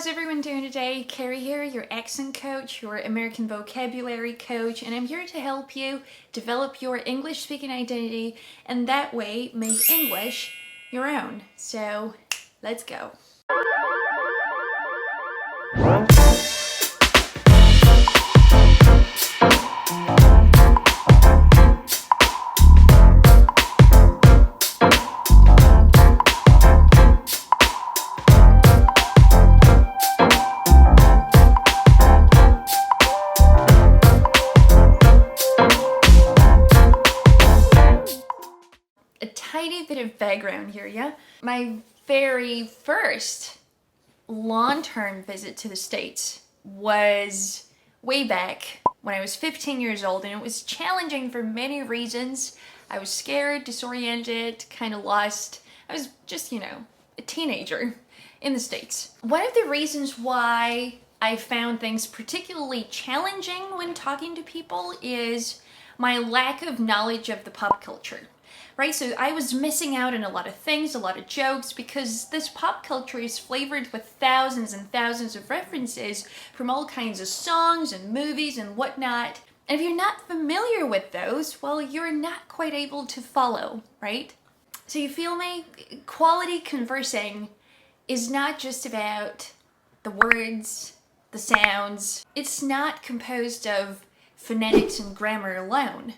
how's everyone doing today? Carrie here, your accent coach, your American vocabulary coach, and I'm here to help you develop your English speaking identity and that way make English your own. So let's go. Tiny bit of background here, yeah? My very first long-term visit to the States was way back when I was 15 years old, and it was challenging for many reasons. I was scared, disoriented, kind of lost. I was just, a teenager in the States. One of the reasons why I found things particularly challenging when talking to people is my lack of knowledge of the pop culture. Right, so I was missing out on a lot of things, a lot of jokes, because this pop culture is flavored with thousands and thousands of references from all kinds of songs and movies and whatnot. And if you're not familiar with those, well, you're not quite able to follow, right? So you feel me? Quality conversing is not just about the words, the sounds. It's not composed of phonetics and grammar alone.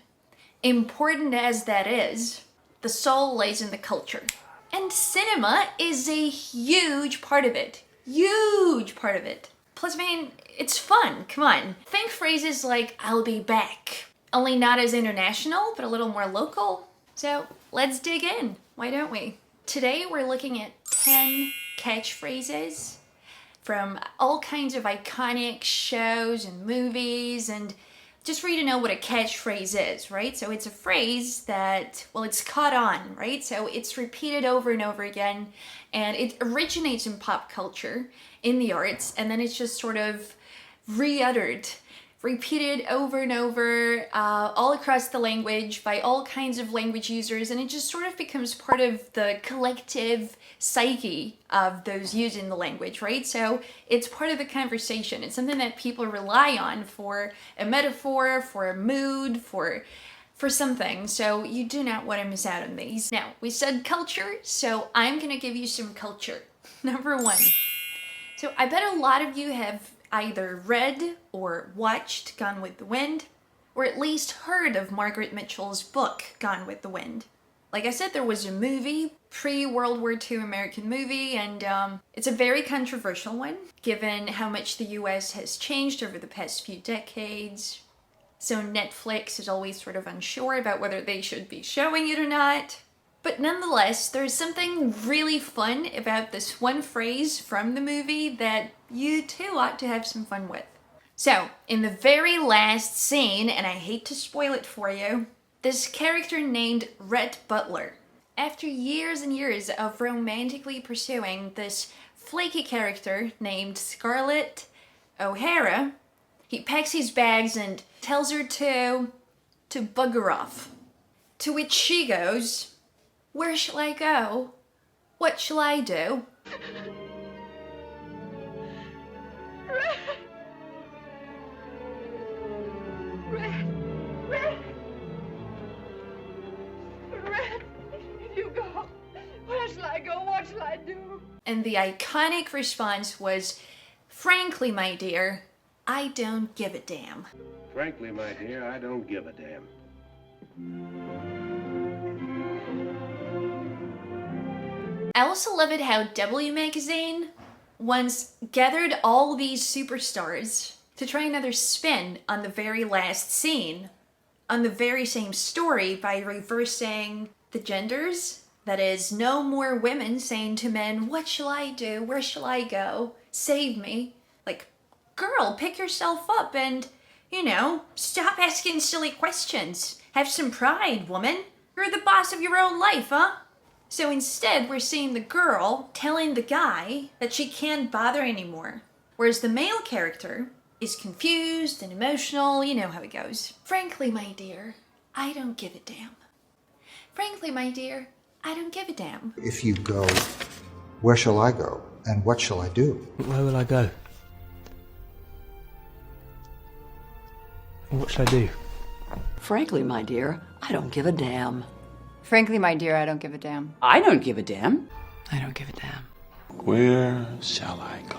Important as that is, the soul lays in the culture. And cinema is a huge part of it. Huge part of it. Plus, it's fun. Come on. Think phrases like, I'll be back. Only not as international, but a little more local. So let's dig in. Why don't we? Today we're looking at 10 catchphrases from all kinds of iconic shows and movies, and just for you to know what a catchphrase is, right? So it's a phrase that, it's caught on, right? So it's repeated over and over again, and it originates in pop culture, in the arts, and then it's just sort of re-uttered, repeated over and over, all across the language by all kinds of language users, and it just sort of becomes part of the collective psyche of those using the language, right? So it's part of the conversation. It's something that people rely on for a metaphor, for a mood, for something. So you do not want to miss out on these. Now, we said culture, so I'm going to give you some culture. Number one. So I bet a lot of you have either read or watched Gone with the Wind, or at least heard of Margaret Mitchell's book, Gone with the Wind. Like I said, there was a movie, pre-World War II American movie, and it's a very controversial one, given how much the US has changed over the past few decades. So Netflix is always sort of unsure about whether they should be showing it or not. But nonetheless, there's something really fun about this one phrase from the movie that you too ought to have some fun with. So, in the very last scene, and I hate to spoil it for you, this character named Rhett Butler, after years and years of romantically pursuing this flaky character named Scarlett O'Hara, he packs his bags and tells her to bugger off. To which she goes, "Where shall I go? What shall I do?" You go. Where shall I go? What shall I do? And the iconic response was, "Frankly, my dear, I don't give a damn." Frankly, my dear, I don't give a damn. I also love it how W Magazine once gathered all these superstars to try another spin on the very last scene, on the very same story, by reversing the genders. That is, no more women saying to men, "What shall I do? Where shall I go? Save me." Like, girl, pick yourself up and, stop asking silly questions. Have some pride, woman. You're the boss of your own life, huh? So instead, we're seeing the girl telling the guy that she can't bother anymore. Whereas the male character is confused and emotional. You know how it goes. "Frankly, my dear, I don't give a damn. Frankly, my dear, I don't give a damn." If you go, where shall I go? And what shall I do? Where will I go? What should I do? Frankly, my dear, I don't give a damn. Frankly, my dear, I don't give a damn. I don't give a damn. I don't give a damn. Where shall I go?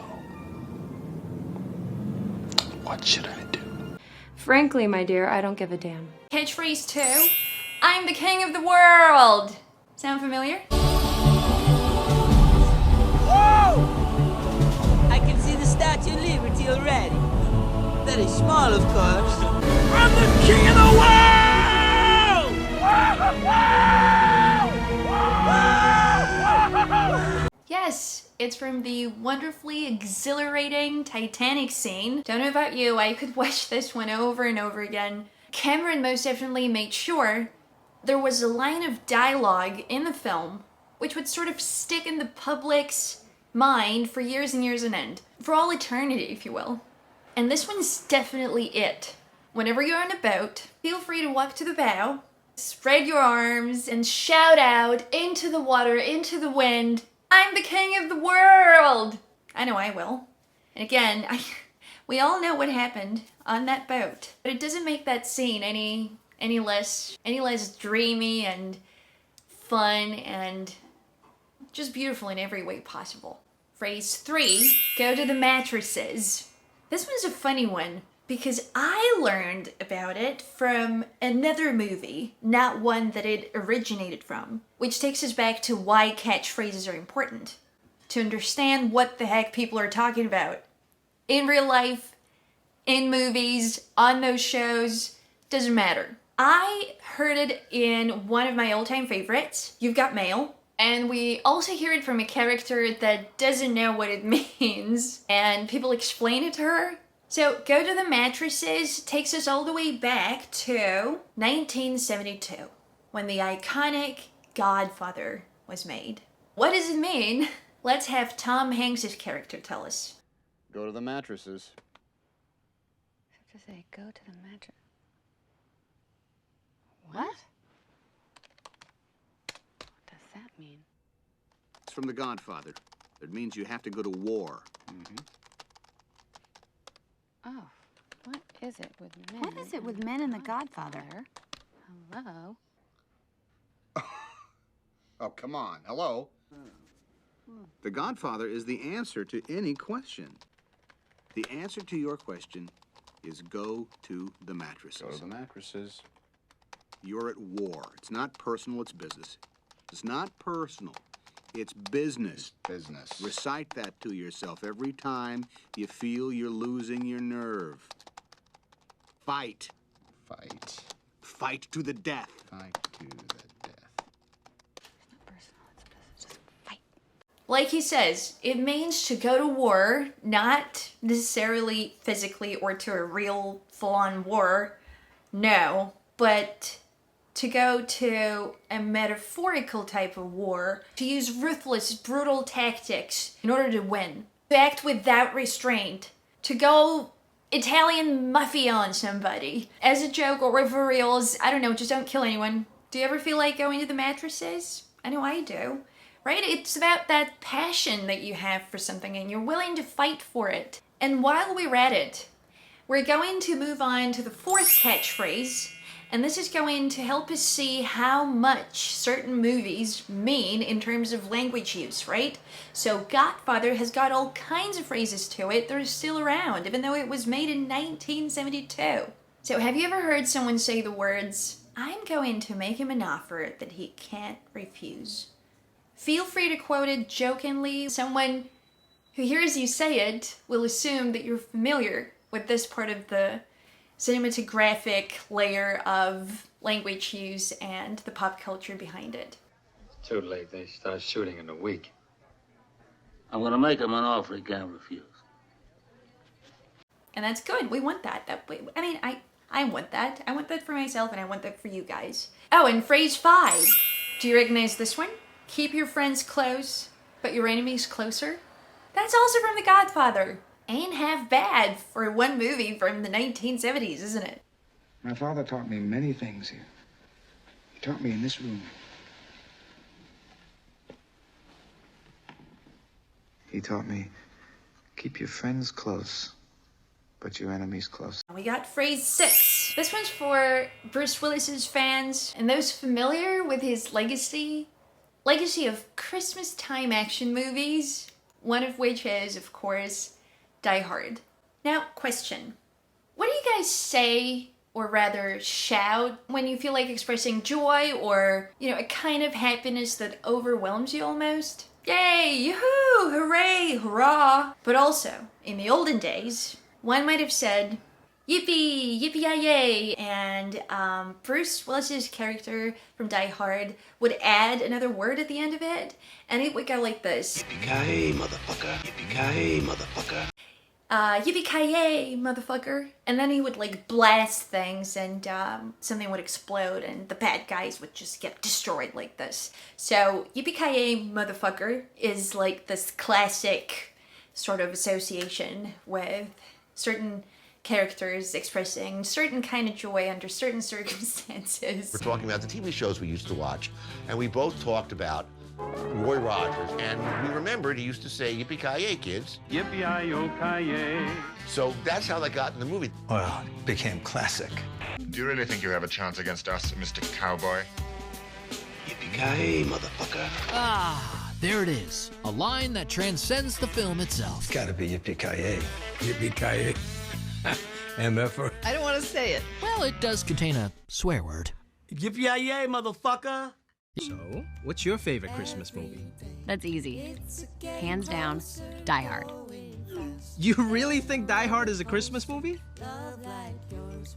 What should I do? Frankly, my dear, I don't give a damn. Catchphrase 2. I'm the king of the world. Sound familiar? I can see the Statue of Liberty already. Very small, of course. I'm the king of the world! Yes, it's from the wonderfully exhilarating Titanic scene. Don't know about you, I could watch this one over and over again. Cameron most definitely made sure there was a line of dialogue in the film which would sort of stick in the public's mind for years and years on end. For all eternity, if you will. And this one's definitely it. Whenever you're on a boat, feel free to walk to the bow, spread your arms, and shout out into the water, into the wind, I'm the king of the world! I know I will. And again, we all know what happened on that boat. But it doesn't make that scene any less dreamy and fun and just beautiful in every way possible. Phrase 3, go to the mattresses. This one's a funny one because I learned about it from another movie, not one that it originated from, which takes us back to why catchphrases are important. To understand what the heck people are talking about. In real life, in movies, on those shows, doesn't matter. I heard it in one of my all-time favorites, You've Got Mail. And we also hear it from a character that doesn't know what it means, and people explain it to her. So, go to the mattresses takes us all the way back to 1972, when the iconic Godfather was made. What does it mean? Let's have Tom Hanks' character tell us. Go to the mattresses. I have to say, go to the mattress. What? What does that mean? It's from The Godfather. It means you have to go to war. Oh, what is it with men? What is it with men and the Godfather? Hello? Oh, come on. Hello? The Godfather is the answer to any question. The answer to your question is go to the mattresses. Go to the mattresses. You're at war. It's not personal, it's business. It's not personal, it's business. Business. Recite that to yourself every time you feel you're losing your nerve. Fight. Fight. Fight to the death. Fight to the death. Like he says, it means to go to war, not necessarily physically or to a real full-on war, no, but to go to a metaphorical type of war, to use ruthless, brutal tactics in order to win, to act without restraint, to go Italian mafia on somebody, as a joke or for reals, I don't know, just don't kill anyone. Do you ever feel like going to the mattresses? I know I do. Right? It's about that passion that you have for something and you're willing to fight for it. And while we're at it, we're going to move on to the fourth catchphrase, and this is going to help us see how much certain movies mean in terms of language use, right? So Godfather has got all kinds of phrases to it that are still around, even though it was made in 1972. So have you ever heard someone say the words, I'm going to make him an offer that he can't refuse? Feel free to quote it jokingly. Someone who hears you say it will assume that you're familiar with this part of the cinematographic layer of language use and the pop culture behind it. It's too late. They start shooting in a week. I'm gonna make him an offer he can't refuse. And that's good. We want that. I mean, I want that. I want that for myself and I want that for you guys. Oh, and phrase 5. Do you recognize this one? Keep your friends close, but your enemies closer. That's also from The Godfather. Ain't half bad for one movie from the 1970s, isn't it? My father taught me many things here. He taught me in this room. He taught me, keep your friends close, but your enemies close. We got phrase 6. This one's for Bruce Willis's fans and those familiar with his legacy of Christmas time action movies, one of which is, of course, Die Hard. Now, question. What do you guys say, or rather shout, when you feel like expressing joy or, a kind of happiness that overwhelms you almost? Yay, yoo-hoo, hooray, hurrah. But also, in the olden days, one might have said, yippee, yippee-yay, and Bruce Willis's character from Die Hard would add another word at the end of it, and it would go like this. Yippee-ki-yay, motherfucker. Yippee-ki-yay, motherfucker. Yippee-ki-yay, motherfucker. And then he would like blast things and something would explode and the bad guys would just get destroyed like this. So yippee-ki-yay, motherfucker is like this classic sort of association with certain characters expressing certain kind of joy under certain circumstances. We're talking about the TV shows we used to watch, and we both talked about Roy Rogers, and we remembered he used to say, yippee-ki-yay, kids. Yippee-ki-yo-ki-yay. So that's how that got in the movie. Well, it became classic. Do you really think you have a chance against us, Mr. Cowboy? Yippee-ki-yay, motherfucker. Ah, there it is. A line that transcends the film itself. It's gotta be yippee-ki-yay. Yippee-ki-yay. MFR. I don't want to say it. Well, it does contain a swear word. Yippee-yay, motherfucker. So, what's your favorite Christmas movie? That's easy. Hands down, Die Hard. You really think Die Hard is a Christmas movie?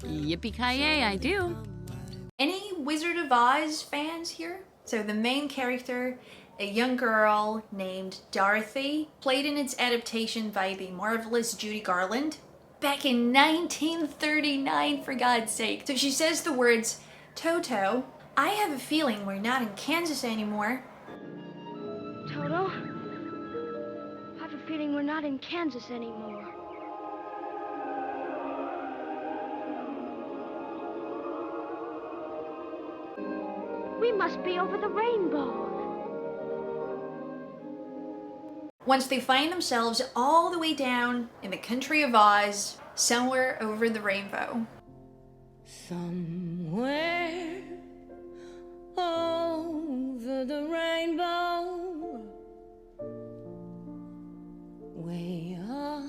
Yippee-ki-yay, I do. Any Wizard of Oz fans here? So the main character, a young girl named Dorothy, played in its adaptation by the marvelous Judy Garland back in 1939, for God's sake. So she says the words, Toto, I have a feeling we're not in Kansas anymore. Toto, I have a feeling we're not in Kansas anymore. We must be over the rainbow. Once they find themselves all the way down in the country of Oz, somewhere over the rainbow. Somewhere over the rainbow, way up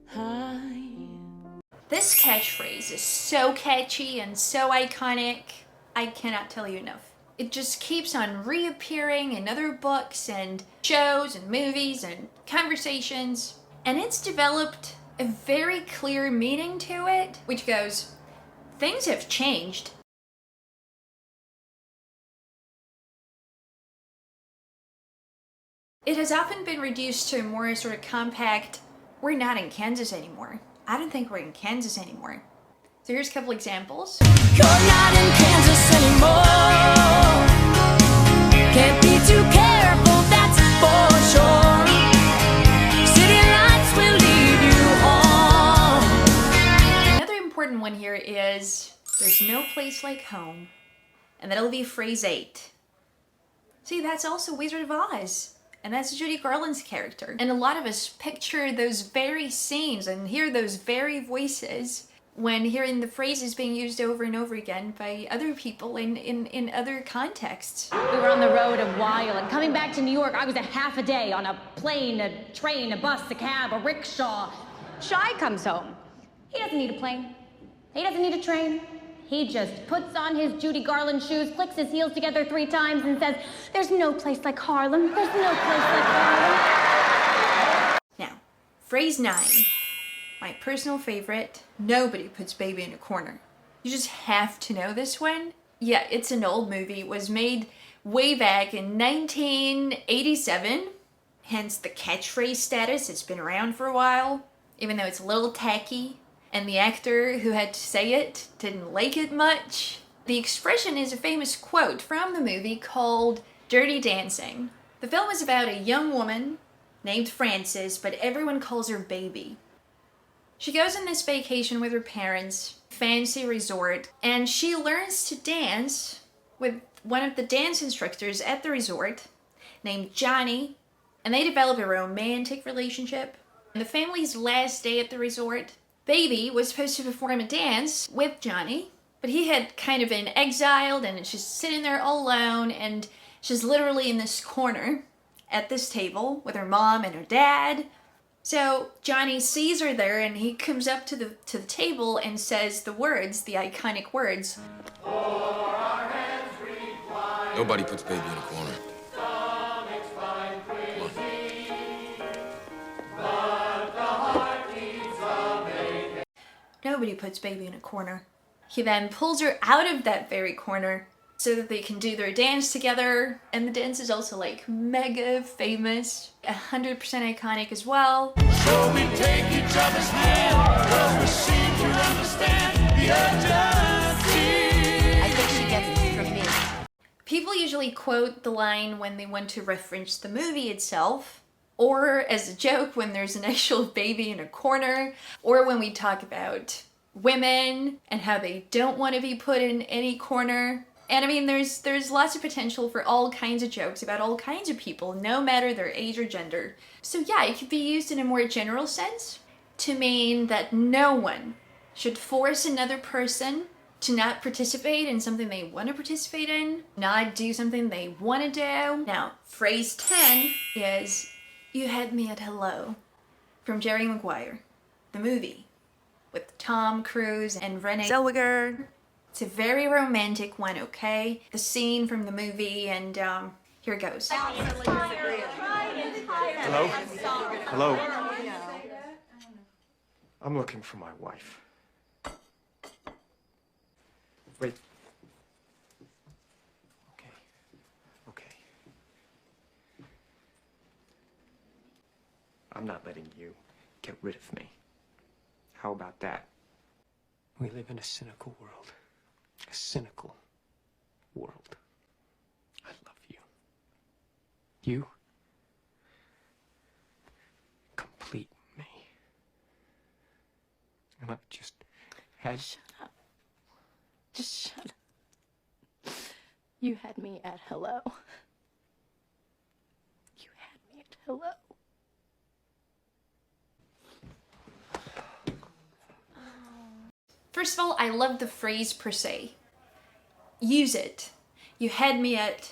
high. This catchphrase is so catchy and so iconic, I cannot tell you enough. It just keeps on reappearing in other books and shows and movies and conversations, and it's developed a very clear meaning to it, which goes, things have changed. It has often been reduced to a more sort of compact, we're not in Kansas anymore. I don't think we're in Kansas anymore. So here's a couple examples. You're not in Kansas anymore. Can't be too careful, that's for sure. City lights will lead you on. Another important one here is, there's no place like home. And that'll be phrase 8. See, that's also Wizard of Oz. And that's Judy Garland's character. And a lot of us picture those very scenes and hear those very voices when hearing the phrases being used over and over again by other people in other contexts. We were on the road a while, and coming back to New York, I was a half a day on a plane, a train, a bus, a cab, a rickshaw. Shy comes home. He doesn't need a plane. He doesn't need a train. He just puts on his Judy Garland shoes, clicks his heels together 3 times, and says, there's no place like Harlem. There's no place like Harlem. Now, phrase 9. My personal favorite, nobody puts baby in a corner. You just have to know this one. Yeah, it's an old movie. It was made way back in 1987. Hence the catchphrase status. It's been around for a while, even though it's a little tacky. And the actor who had to say it didn't like it much. The expression is a famous quote from the movie called Dirty Dancing. The film is about a young woman named Frances, but everyone calls her Baby. She goes on this vacation with her parents, fancy resort, and she learns to dance with one of the dance instructors at the resort named Johnny, and they develop a romantic relationship. On the family's last day at the resort, Baby was supposed to perform a dance with Johnny, but he had kind of been exiled and she's sitting there all alone, and she's literally in this corner at this table with her mom and her dad. So Johnny sees her there and he comes up to the table and says the words, the iconic words. Nobody puts Baby in a corner. Nobody puts Baby in a corner. He then pulls her out of that very corner so that they can do their dance together. And the dance is also like mega famous, 100% iconic as well. So we take each other's hand, 'cause we seem to understand the urgency. I think she gets it from me. People usually quote the line when they want to reference the movie itself, or as a joke when there's an actual baby in a corner, or when we talk about women and how they don't want to be put in any corner. And I mean, there's lots of potential for all kinds of jokes about all kinds of people, no matter their age or gender. So yeah, it could be used in a more general sense to mean that no one should force another person to not participate in something they want to participate in, not do something they want to do. Now, phrase 10 is, "You had me at hello," from Jerry Maguire, the movie, with Tom Cruise and Renee Zellweger. It's a very romantic one, okay? The scene from the movie, and here it goes. Hello? Hello? I'm looking for my wife. Wait. Okay. I'm not letting you get rid of me. How about that? We live in a cynical world. A cynical world. I love you. You complete me. And I've just had... Shut up. Just shut up. You had me at hello. You had me at hello. First of all, I love the phrase per se. Use it. You had me at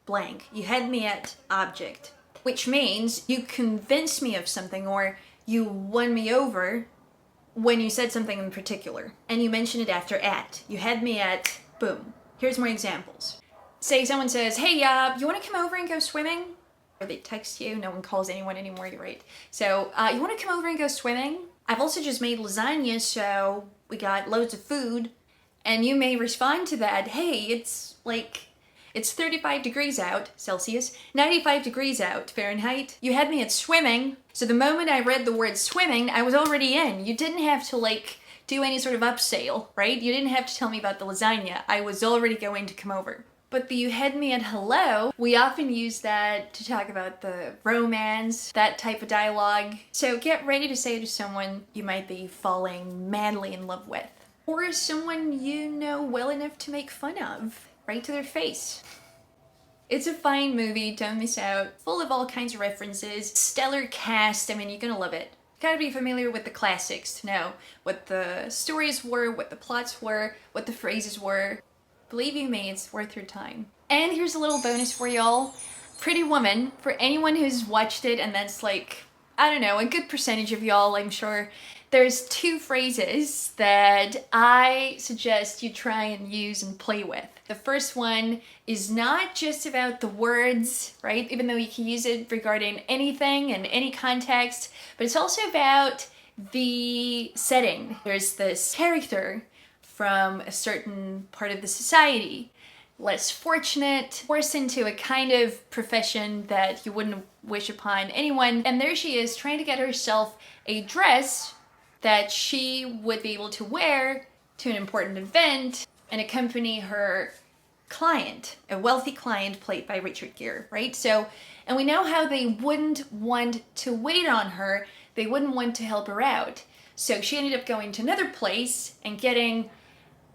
blank. You had me at object. Which means you convinced me of something, or you won me over when you said something in particular. And you mention it after at. You had me at boom. Here's more examples. Say someone says, "Hey, you want to come over and go swimming?" Or they text you. No one calls anyone anymore, you're right. So, you want to come over and go swimming? I've also just made lasagna, so we got loads of food. And you may respond to that, "Hey, it's 35 degrees out, Celsius, 95 degrees out, Fahrenheit. You had me at swimming." So the moment I read the word swimming, I was already in. You didn't have to do any sort of upsell, right? You didn't have to tell me about the lasagna. I was already going to come over. But the "you had me at hello," we often use that to talk about the romance, that type of dialogue. So get ready to say to someone you might be falling madly in love with. Or someone you know well enough to make fun of, right to their face. It's a fine movie, don't miss out. Full of all kinds of references, stellar cast, I mean, you're gonna love it. Gotta be familiar with the classics to know what the stories were, what the plots were, what the phrases were. Believe you me, it's worth your time. And here's a little bonus for y'all. Pretty Woman, for anyone who's watched it, and that's I don't know, a good percentage of y'all, I'm sure. There's 2 phrases that I suggest you try and use and play with. The first one is not just about the words, right? Even though you can use it regarding anything in any context, but it's also about the setting. There's this character from a certain part of the society, less fortunate, forced into a kind of profession that you wouldn't wish upon anyone. And there she is trying to get herself a dress that she would be able to wear to an important event and accompany her client, a wealthy client played by Richard Gere, right? So, and we know how they wouldn't want to wait on her. They wouldn't want to help her out. So she ended up going to another place and getting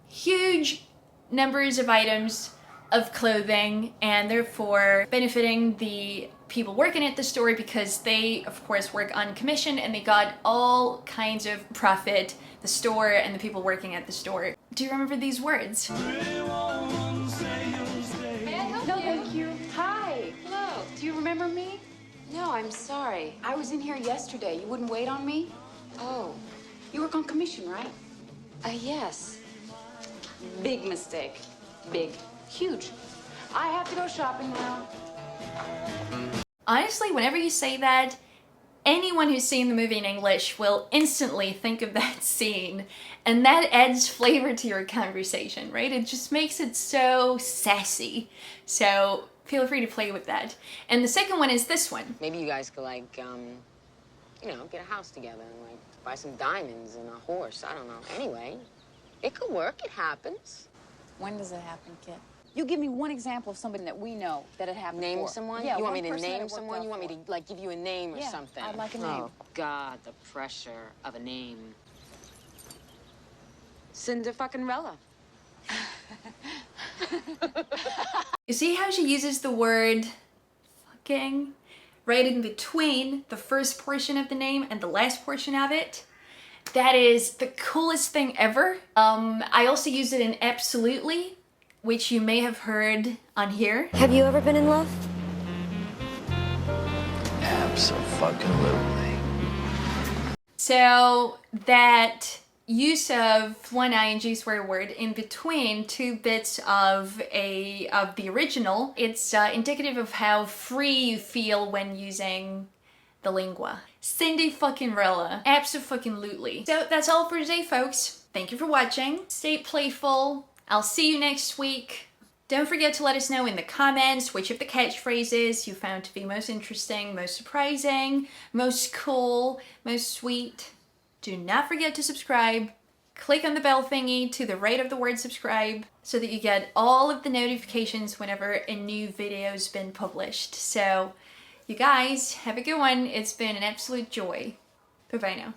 huge numbers of items of clothing, and therefore benefiting the people working at the store because they, of course, work on commission and they got all kinds of profit, the store and the people working at the store. Do you remember these words? No, thank you. Hi. Hello. Do you remember me? No, I'm sorry. I was in here yesterday. You wouldn't wait on me? Oh. You work on commission, right? Yes. Big mistake. Big. Huge. I have to go shopping now. Honestly, whenever you say that, anyone who's seen the movie in English will instantly think of that scene, and that adds flavor to your conversation, right? It just makes it so sassy. So feel free to play with that. And the second one is this one. Maybe you guys could, like, you know, get a house together and, like, buy some diamonds and a horse. I don't know. Anyway, it could work. It happens. When does it happen, Kit? You give me one example of somebody that we know that it happened Name for. someone? Yeah, you want me one to person that name it worked someone? out You want me for. to, like, give you a name or Yeah, something? I'd like a name. Oh, God, the pressure of a name. Cinderfucking-rella. You see how she uses the word fucking right in between the first portion of the name and the last portion of it? That is the coolest thing ever. I also use it in absolutely, which you may have heard on here. Have you ever been in love? Abso-fucking-lutely. So that use of one ing swear word in between two bits of the original, it's indicative of how free you feel when using the lingua. Cindy-fucking-rella. Abso-fucking-lutely. So that's all for today, folks. Thank you for watching. Stay playful. I'll see you next week. Don't forget to let us know in the comments which of the catchphrases you found to be most interesting, most surprising, most cool, most sweet. Do not forget to subscribe. Click on the bell thingy to the right of the word subscribe so that you get all of the notifications whenever a new video's been published. So, you guys, have a good one. It's been an absolute joy. Bye-bye now.